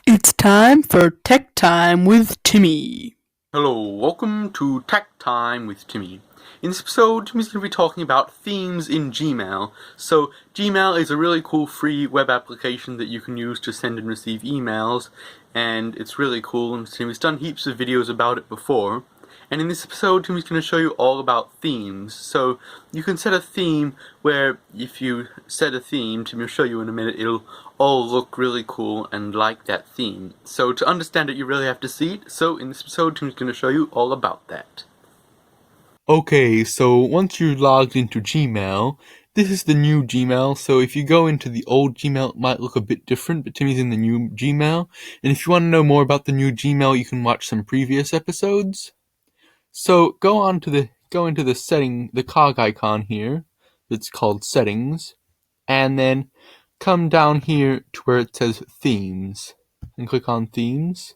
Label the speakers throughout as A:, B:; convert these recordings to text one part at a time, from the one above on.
A: It's time for Tech Time with Timmy.
B: Hello, welcome to Tech Time with Timmy. In this episode, Timmy's going to be talking about themes in Gmail. So, Gmail is a really cool free web application that you can use to send and receive emails, and it's really cool, and Timmy's done heaps of videos about it before. And in this episode, Timmy's going to show you all about themes. So, you can set a theme where, if you set a theme, Timmy will show you in a minute, it'll all look really cool and like that theme. So to understand it, you really have to see it. So in this episode, Tim's going to show you all about that.
C: Okay, so once you're logged into Gmail, this is the new Gmail. So if you go into the old Gmail, it might look a bit different, but Timmy's in the new Gmail. And if you want to know more about the new Gmail, you can watch some previous episodes. So go into the setting, the cog icon here. It's called Settings, and then come down here to where it says Themes, and click on Themes.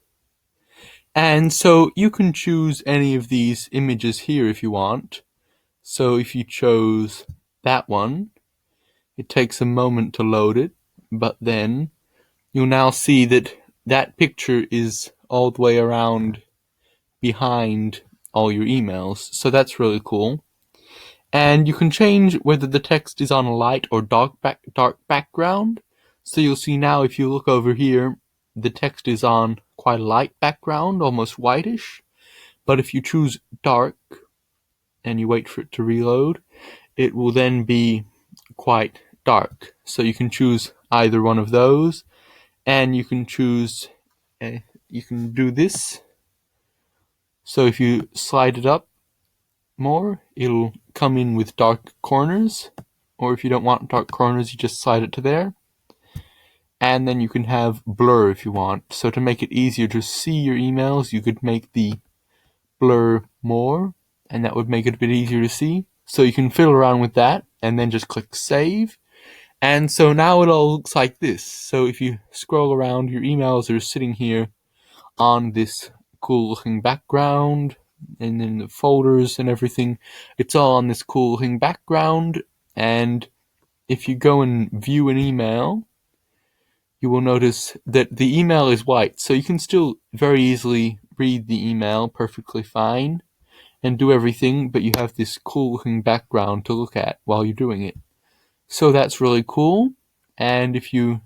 C: And so you can choose any of these images here if you want. So if you chose that one, it takes a moment to load it, but then you'll now see that that picture is all the way around behind all your emails. So that's really cool. And you can change whether the text is on a light or dark background. So you'll see now if you look over here, the text is on quite a light background, almost whitish. But if you choose dark and you wait for it to reload, it will then be quite dark. So you can choose either one of those, and you can choose, you can do this. So if you slide it up more, it'll come in with dark corners, or if you don't want dark corners, you just slide it to there. And then you can have blur if you want. So to make it easier to see your emails, you could make the blur more, and that would make it a bit easier to see. So you can fiddle around with that, and then just click save. And so now it all looks like this. So if you scroll around, your emails are sitting here on this cool looking background, and then the folders and everything, it's all on this cool looking background. And if you go and view an email, you will notice that the email is white, so you can still very easily read the email perfectly fine and do everything, but you have this cool looking background to look at while you're doing it. So that's really cool. And if you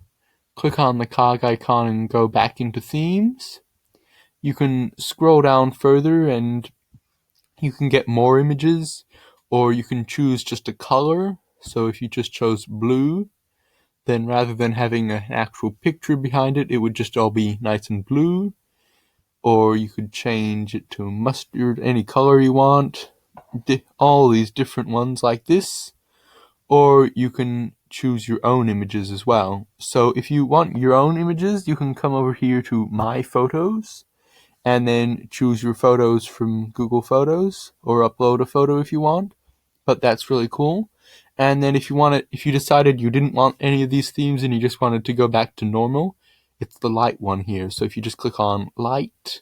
C: click on the cog icon and go back into themes, you can scroll down further and you can get more images, or you can choose just a color. So if you just chose blue, then rather than having an actual picture behind it, it would just all be nice and blue. Or you could change it to mustard, any color you want, all these different ones like this. Or you can choose your own images as well. So if you want your own images, you can come over here to My Photos, and then choose your photos from Google Photos, or upload a photo if you want. But that's really cool. And then if you decided you didn't want any of these themes and you just wanted to go back to normal, it's the light one here. So if you just click on light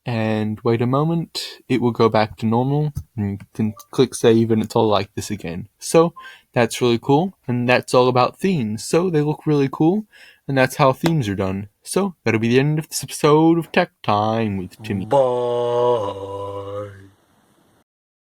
C: and wait a moment, it will go back to normal, and you can click save and it's all like this again. So that's really cool, and that's all about themes. So they look really cool, and that's how themes are done. So that'll be the end of this episode of Tech Time with Timmy.
B: Bye.